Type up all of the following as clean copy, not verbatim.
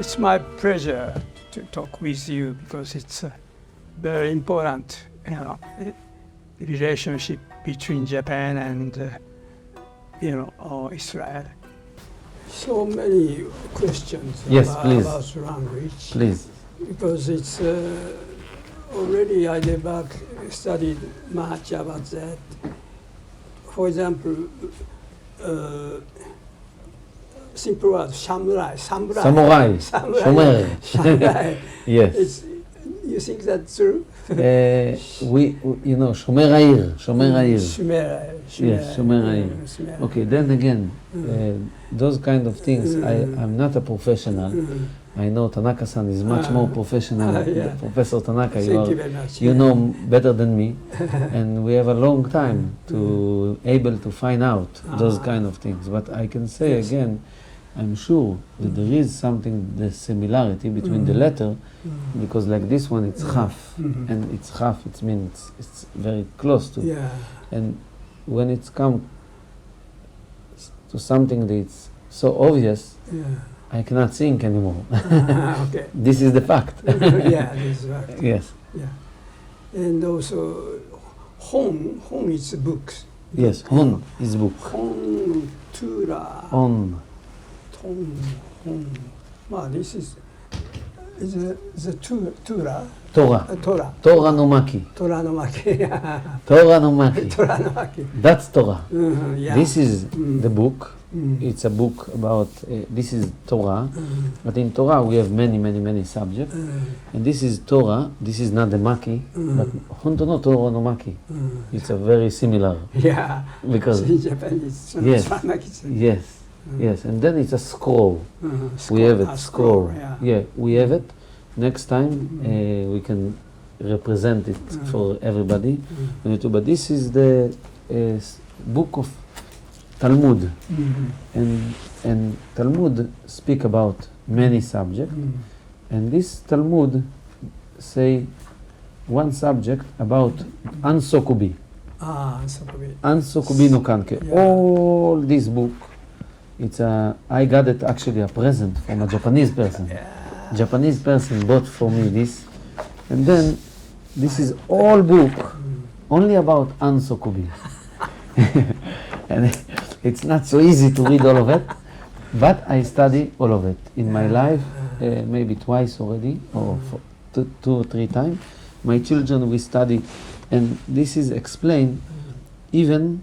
It's my pleasure to talk with you because it's very important, relationship between Japan and, Israel. So many questions about language. Please. Because it's already I never studied much about that. For example, simple word, samurai. Yes. You think that's true? Shomer Ha'ir. Yes, Shomer Ha'ir. Okay, then again, those kind of things, I'm not a professional. I know Tanaka-san is much more professional. Professor Tanaka, you know better than me. And we have a long time to able to find out those kind of things. But I can say again, I'm sure that there is something, the similarity between the letter, because like this one it's half, and it's half, it means it's very close to. And when it's come to something that's so obvious, I cannot think anymore. Okay. This is the fact. This is fact. Yes. Yeah. And also, hon is books. Yes, hon is book. Hon, Torah. Hon. Well, this is the Torah. Torah no Maki. Torah no Maki. Torah no Maki. Torah no Maki. That's Torah. Yeah. This is the book. It's a book about, this is Torah, but in Torah we have many subjects. And this is Torah, this is not the Maki, but Honto no Torah no Maki. It's a very similar. Yeah. Because in Japanese, yes, and then it's a scroll. We have it, scroll. We have it. Next time we can represent it for everybody. But this is the book of Talmud, and Talmud speak about many subjects, and this Talmud say one subject about Ansokubi. Ansokubi no Kanke. All this book, it's I got it actually a present from a Japanese person. Japanese person bought for me this, and then this is all book only about Ansokubi. And it's not so easy to read all of it, but I study all of it in my life, maybe twice already, or two or three times. My children, we study, and this is explained even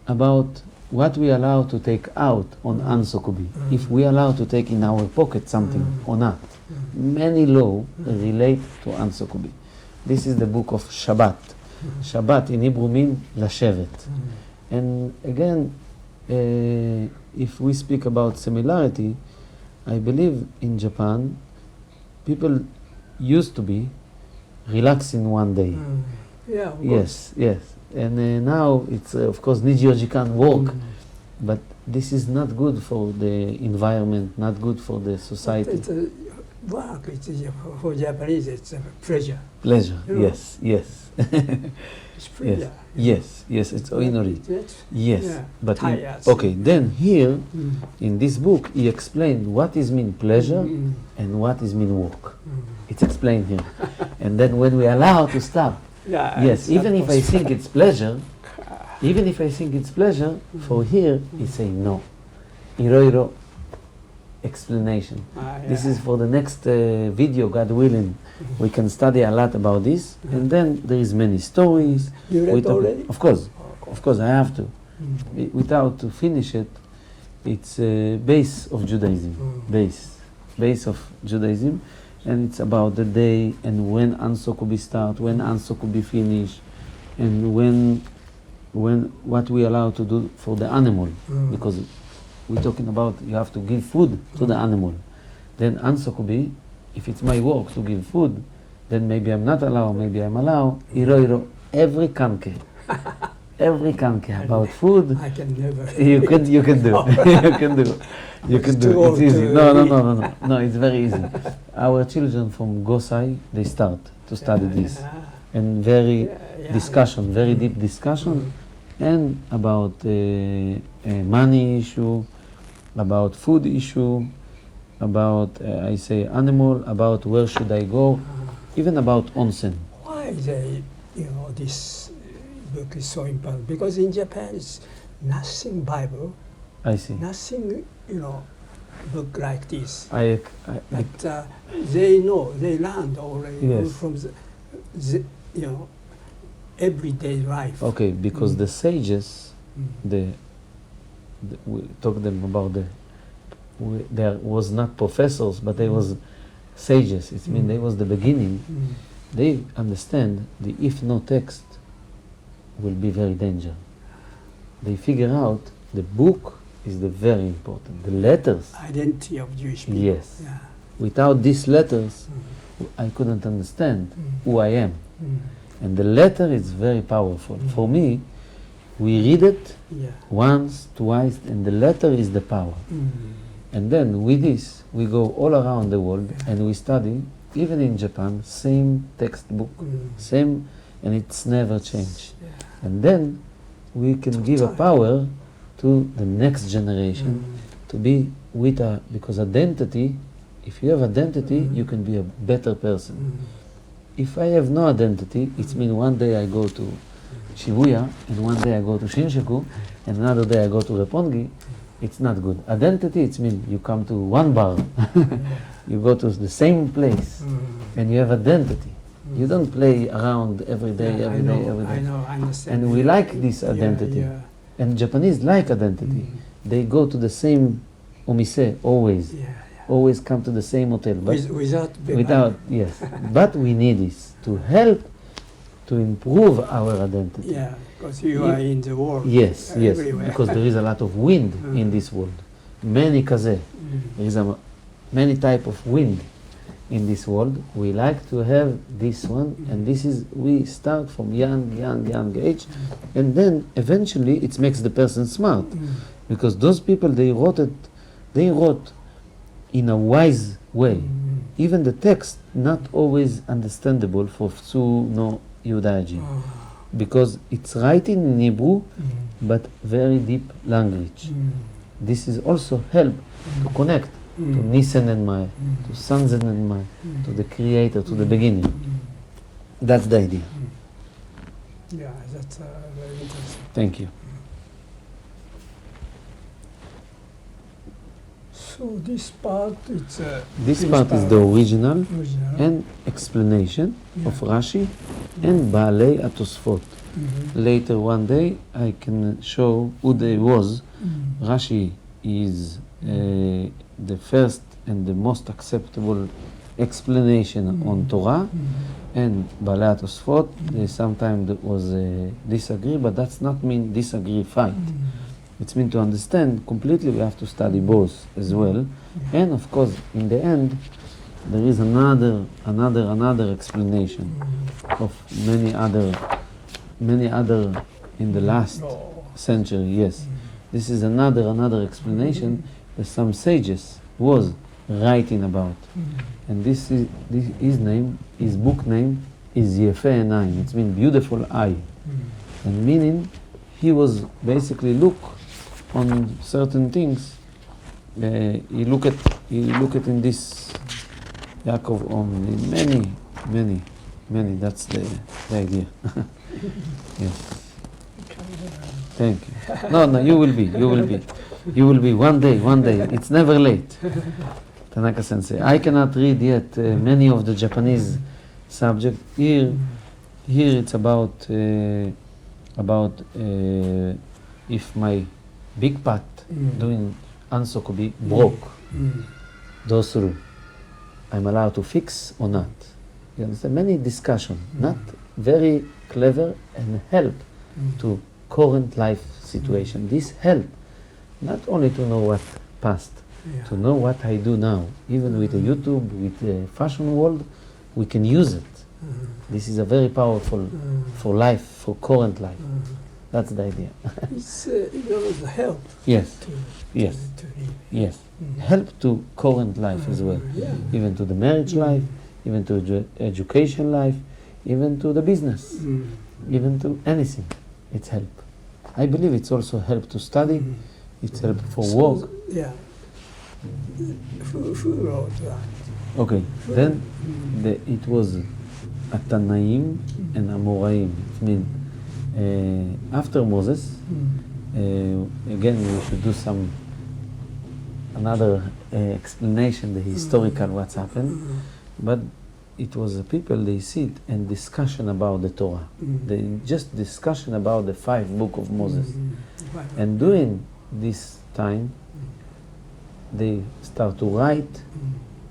about what we allow to take out on Ansokubi, if we allow to take in our pocket something or not. Many law relate to Ansokubi. This is the book of Shabbat. Shabbat in Hebrew means Lashevet. And again, if we speak about similarity, I believe in Japan, people used to be relaxing one day. Yes. And now it's, of course, Nijioji can work, but this is not good for the environment, not good for the society. It's a work, for Japanese, it's a pleasure. Pleasure, yes. It's pleasure. Yes, it's oinori. Yes, but tired. Okay, then here in this book he explained what is mean pleasure and what is mean work. It's explained here. And then when we allow to stop, yes, even if I think it's pleasure, for here he say no. Iroiro explanation. This is for the next video, God willing. We can study a lot about this, and then there is many stories. You read already? Of course, I have to. Without to finish it, it's base of Judaism, base of Judaism, and it's about the day and when Ansokubi start, when Ansokubi finish, and when what we allow to do for the animal, because we're talking about you have to give food to the animal. Then Ansokubi, if it's my work to give food, then maybe I'm not allowed, maybe I'm allowed. Iro, every kanke about food. I can never. You can do. You can do. It's easy. No, it's very easy. Our children from Gosai, they start to study this, and very deep discussion, and about money issue, about food issue, about I say animal, about where should I go, even about onsen. Why this book is so important? Because in Japan it's nothing Bible, I see. nothing book like this. I But they know, they learned already Yes. from the everyday life. okay, because the sages, Mm. we talk them about there was not professors, but they was sages. It means they was the beginning. Mm. They understand the if no text will be very danger. They figure out the book is the very important. The letters. Identity of Jewish people. Yes. Yeah. Without these letters, Mm. I couldn't understand Mm. who I am. Mm. And the letter is very powerful. For me, we read it Yeah. once, twice, and the letter is the power. Mm. And then with this, we go all around the world and we study, even in Japan, same textbook, Mm. same, and it's never changed. Yeah. And then we can give a power to the next generation to be with because identity, if you have identity, you can be a better person. Mm. If I have no identity, it means one day I go to Shibuya, and one day I go to Shinshaku, and another day I go to Roppongi. It's not good. Identity, it means you come to one bar, you go to the same place, and you have identity. You don't play around every day, every day, every day. I know, I understand. And we like this Yeah, identity. yeah. And Japanese like identity. They go to the same omise always. Yeah, Always come to the same hotel. But without yes. But we need this to help to improve our identity. yeah, because you are in the world. Yes, yes. everywhere. Because there is a lot of wind in this world. Many kaze. There is many type of wind in this world. We like to have this one, and this is we start from young age, and then eventually it makes the person smart, because those people they wrote in a wise way. Even the text not always understandable for no Judaism, because it's writing in Hebrew, but very deep language. This is also help to connect to Nissen and Mai, to Sanzen and Mai, to the Creator, to the beginning. That's the idea. Yeah, that's very interesting. Thank you. So this part, it's This part is the original original. and explanation of Rashi and Baalei Atosfot. Later one day I can show who they was. Rashi is the first and the most acceptable explanation on Torah, and Baalei Atosfot, sometimes there was disagree, but that's not mean disagree fight. It's mean to understand completely. We have to study both as well, and of course in the end there is another explanation of many other in the last century. Yes, this is another explanation that some sages was writing about, and this is his book name is Yefe Enaim. It means beautiful eye, and meaning he was basically look on certain things. He look at in this Yaakov on many. That's the idea. Yes. Thank you. No, you will be one day. It's never late. Tanaka Sensei. I cannot read yet many of the Japanese subject. Here it's about if my big pot doing ansokobi broke, dosuru, I'm allowed to fix or not. You understand? Many discussion, not very clever and help to current life situation. This help not only to know what past, to know what I do now. Even with the YouTube, with the fashion world, we can use it. This is a very powerful for life, for current life. That's the idea. It's help. Yes. To Yes. live. Yes. Help to current life as well. Even to the marriage life, even to education life, even to the business, even to anything. It's help. I believe it's also help to study. It's help for work. Yeah. who wrote that? Okay, then it was Atanaim and Amoraim. It means after Moses, again we should do another explanation, the historical what's happened, but it was the people, they sit and discussion about the Torah. They just discussion about the 5 books of Moses. And during this time, they start to write.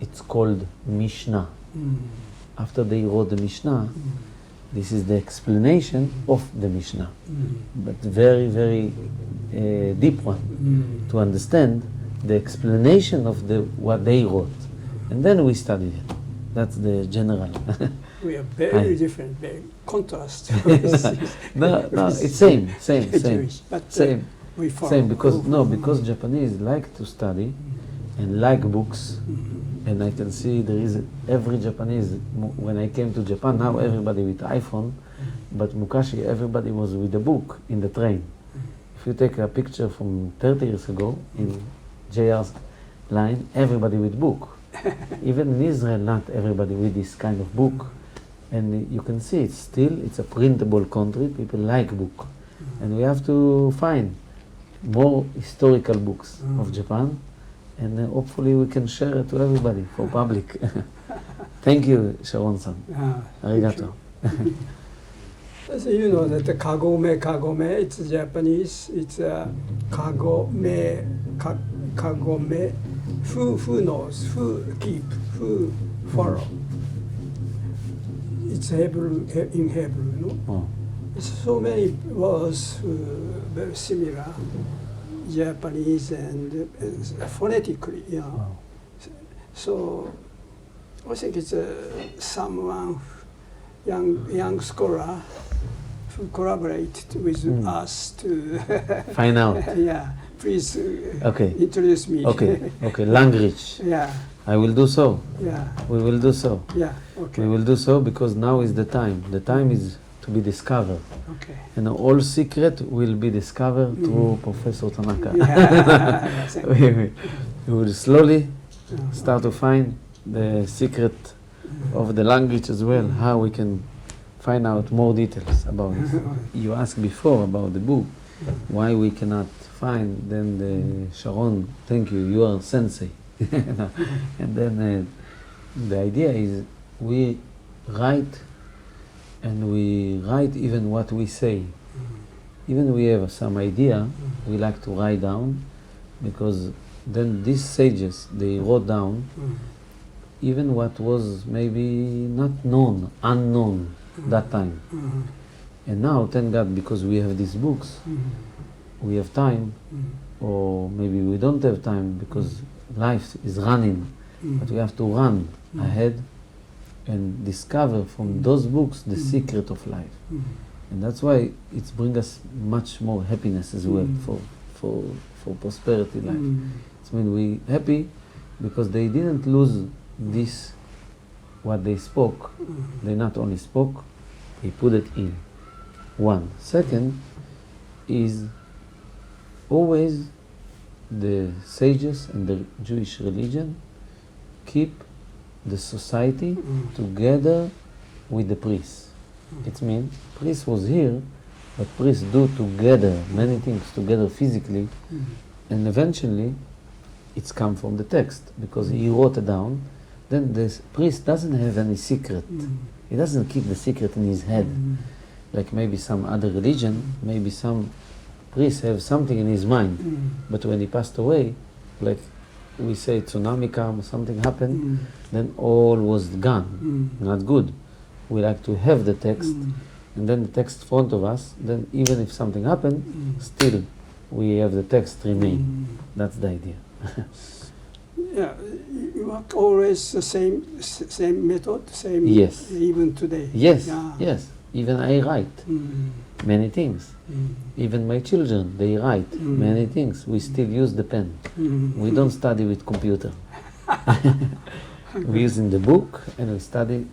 It's called Mishnah. After they wrote the Mishnah, this is the explanation of the Mishnah, but very, very deep one to understand the explanation of what they wrote, and then we studied it. That's the general. We are very different, very contrast. No, it's same, but same, we follow. same because Japanese like to study and like books. And I can see there is every Japanese, when I came to Japan, now everybody with iPhone, but Mukashi, everybody was with a book in the train. If you take a picture from 30 years ago in JR's line, everybody with book. Even in Israel, not everybody with this kind of book. And you can see it's a printable country, people like book. And we have to find more historical books of Japan. And hopefully we can share it to everybody for public. Thank you, Sharon-san. Arigato. So you know that the kagome, it's Japanese, it's kagome, who knows, who keep, who follow. It's Hebrew, in Hebrew, no? Oh. So many words very similar. Japanese and phonetically, you know. Wow. So I think it's someone, young scholar, who collaborated with us to Find out. Yeah, please Okay. introduce me. Okay, language. Yeah, I will do so. yeah, We will do so. yeah. Okay. We will do so because now is the time. The time is to be discovered. Okay. And all secret will be discovered through Professor Tanaka. Yeah. We will slowly start to find the secret of the language as well, how we can find out more details about it. You asked before about the book, why we cannot find, then the Sharon, thank you, you are sensei. And then the idea is we write, and we write even what we say. Even we have some idea, we like to write down, because then these sages, they wrote down even what was maybe not known, unknown that time. And now, thank God, because we have these books, we have time, or maybe we don't have time because life is running, but we have to run ahead and discover from those books the secret of life. And that's why it brings us much more happiness as well for prosperity life. It means we happy because they didn't lose this, what they spoke. They not only spoke, they put it in. One. Second is always the sages and the Jewish religion keep the society together with the priest. It means priest was here, but priests do together many things together physically, and eventually it's come from the text because he wrote it down. Then the priest doesn't have any secret. He doesn't keep the secret in his head, like maybe some other religion. Maybe some priests have something in his mind, but when he passed away, like we say tsunami come, something happened, then all was gone. Not good. We like to have the text, and then the text in front of us, then even if something happened, still we have the text remain. That's the idea. Yeah, you work always the same method, same. Yes. Even today. Yes, Yeah. yes. Even I write many things. Even my children, they write many things. We still use the pen. We don't study with computer. We use in the book, and we study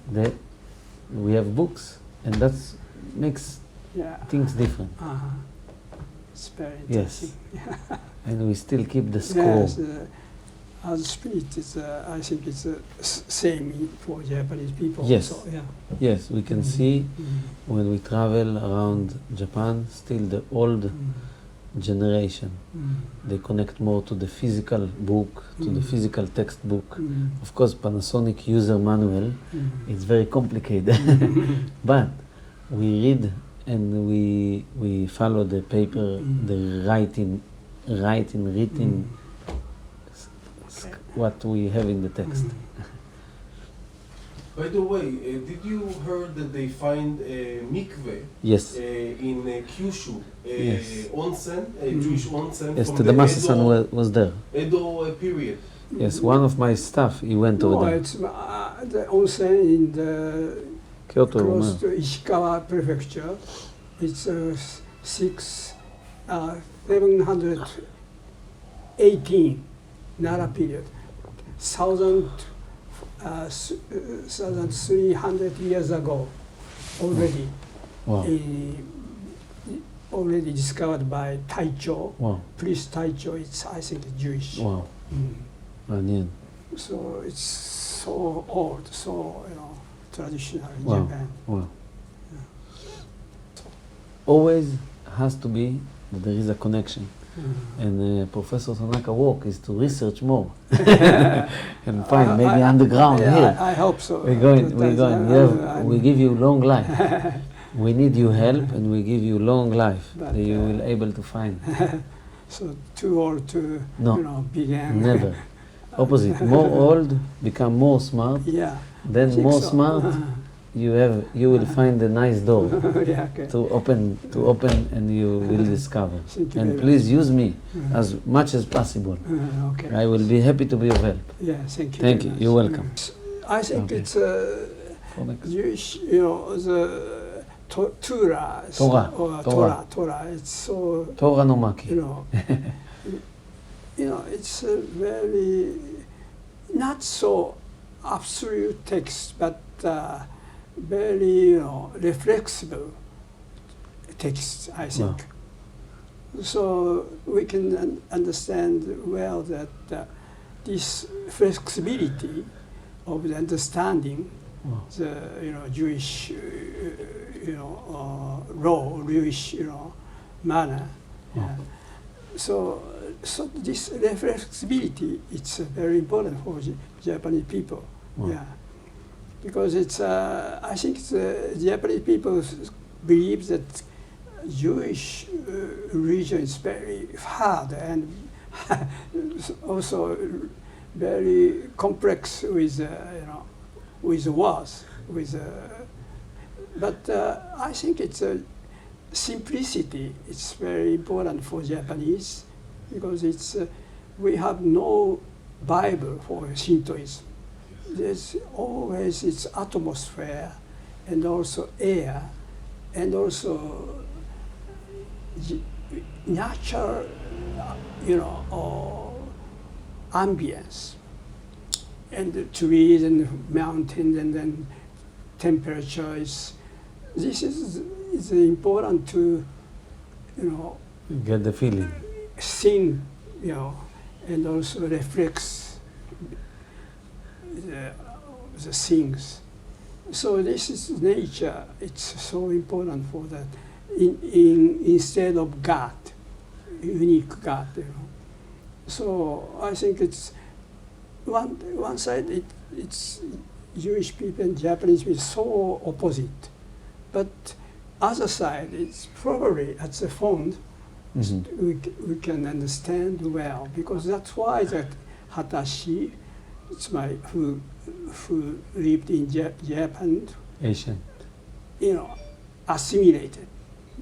we have books, and that makes things different. It's very Yes. interesting. And we still keep the score. Yes, as spirit is, I think it's same for Japanese people. Yes. So, yeah. Yes, we can see when we travel around Japan, still the old generation. They connect more to the physical book, to the physical textbook. Of course, Panasonic user manual, it's very complicated. But we read and we follow the paper, the writing, what we have in the text. By the way, did you heard that they find a mikveh Yes. in Kyushu, Yes. onsen, Jewish onsen Yes, from the the Damasasan was there. Edo period? Yes, one of my staff, he went over No, there. it's the onsen in the Kyoto, close to Ishikawa prefecture. It's 718 Nara period, 1,300 years ago already. Wow. Already discovered by Taicho, Wow. priest Taicho. It's, I think, Jewish. Wow. מעניין. So it's so old, so traditional in Wow. Japan. Wow. Always has to be that there is a connection. And Professor Tanaka work is to research more and find maybe underground here. I hope so. We give you long life. We need your help, and we give you long life that you will able to find. So too old to begin. Never. Opposite. More old, become more smart. Yeah. Then more so. smart, you will find a nice door Yeah, okay. to open, and you will discover. Thank you And very please use me as much as possible. Okay. I will be happy to be of help. Yeah, thank you. Thank very you. much. You're welcome. I think Okay. it's Jewish, the Torah. Torah. It's so. Torah no maki. It's a very not so absolute text, but very reflexible text, I think. So we can understand well that this flexibility of the understanding the Jewish law, Jewish manner. So this flexibility, it's very important for Japanese people. Yeah, because it's I think the Japanese people believe that Jewish religion is very hard and also very complex with words, but I think it's simplicity. It's very important for Japanese because we have no Bible for Shintoism. There's always its atmosphere and also air and also natural, ambience, and the trees and mountains and then temperatures. This is important to, Get the feeling. sing, and also reflects the things. So this is nature. It's so important for that. Instead of God, unique God. So I think it's one side. It's Jewish people and Japanese people so opposite, but other side it's probably at the fond. We can understand well because that's why that Hatashi, who lived in Japan, Asian. assimilated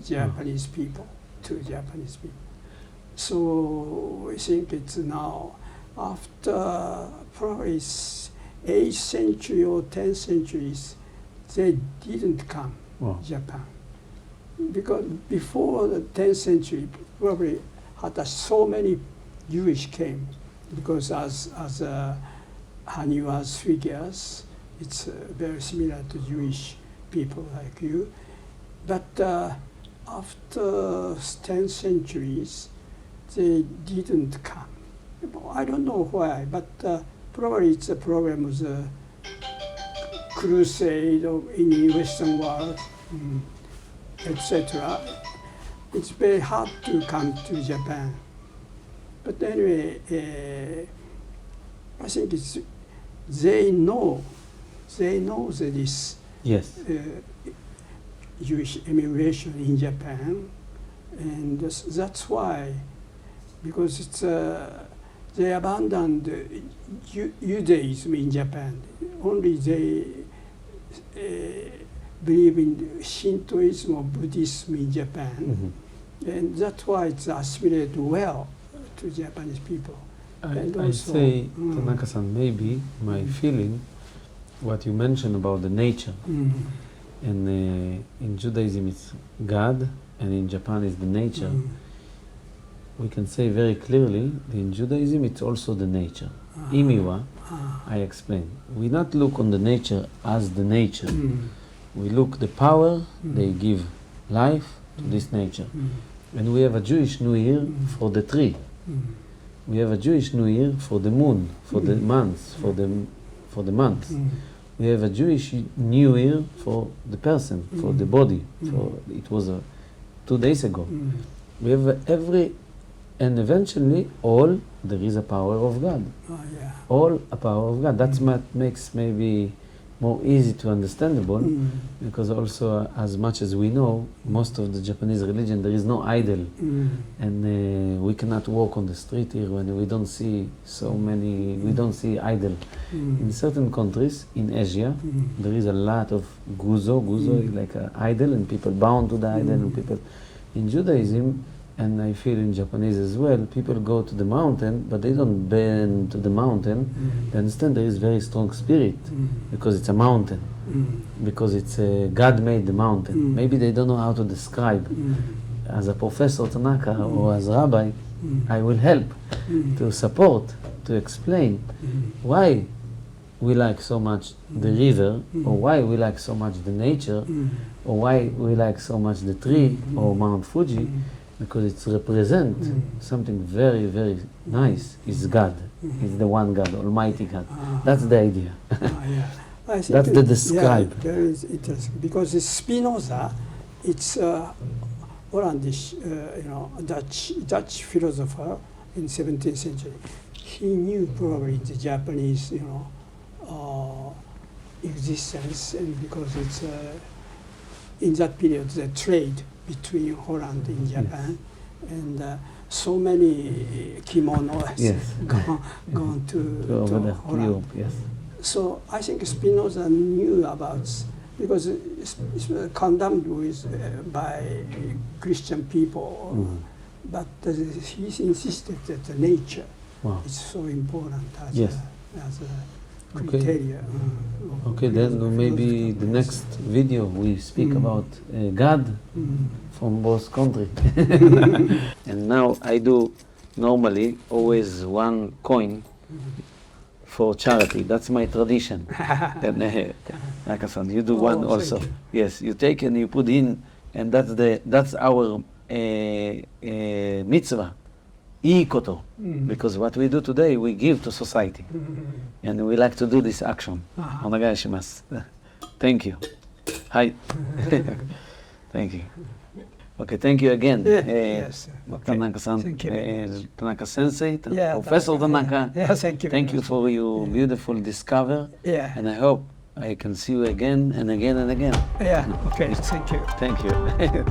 Japanese people to Japanese people. So I think it's now after probably 8th century or 10th centuries, they didn't come Japan. Because before the 10th century, probably had so many Jewish came, because as Haniwa's figures, it's very similar to Jewish people like you. But after 10th centuries, they didn't come. I don't know why, but probably it's a problem of the crusade in the Western world, etc. It's very hard to come to Japan. But anyway, I think they know that this Yes. Jewish immigration in Japan, and that's why, because it's they abandoned Judaism in Japan. Only they believe in Shintoism or Buddhism in Japan, and that's why it's assimilated well to Japanese people. I say, Tanaka-san, maybe my feeling, what you mentioned about the nature, and in Judaism it's God, and in Japan is the nature. We can say very clearly that in Judaism it's also the nature. Imiwa, I explain. We not look on the nature as the nature. We look the power they give life to this nature. And we have a Jewish New Year for the tree. We have a Jewish New Year for the moon, for the months, for the months. We have a Jewish New Year for the person, for the body. It was 2 days ago. We have and eventually all there is a power of God. All a power of God. That's what makes maybe more easy to understandable, because also as much as we know, most of the Japanese religion there is no idol, and we cannot walk on the street here when we don't see so many. We don't see idol. In certain countries in Asia, there is a lot of guzo is like an idol, and people bound to the idol, and people in Judaism. And I feel in Japanese as well, people go to the mountain, but they don't bend to the mountain. They understand there is very strong spirit, because it's a mountain, because it's God made the mountain. Maybe they don't know how to describe. As a professor Tanaka or as a rabbi, I will help to support, to explain why we like so much the river, or why we like so much the nature, or why we like so much the tree or Mount Fuji. Because it represents something very, very nice. It's God. It's the one God, Almighty God. That's the idea. I think that's the describe. Yeah, very interesting. Because Spinoza, it's Hollandish, Dutch philosopher in 17th century. He knew probably the Japanese, existence, and because it's in that period the trade between Holland and Japan, and so many kimonos gone to Holland. Europe, yes. So I think Spinoza knew about, because it's condemned by Christian people, but he insisted that the nature is so important as a criteria. Okay, then maybe the next video we speak about God from both countries. And now I do normally always one coin for charity. That's my tradition. And Naka-san, you do one also. You. Yes, you take and you put in, and that's our mitzvah. Ikoto, because what we do today, we give to society, and we like to do this action. Onegaishimasu. Thank you. Hi. Thank you. Okay, thank you again. Yes. Tanaka-san, Thank you. Tanaka Sensei, Professor Tanaka. Thank you. Thank you for your beautiful discovery. And I hope I can see you again and again and again. Okay, thank you. Thank you.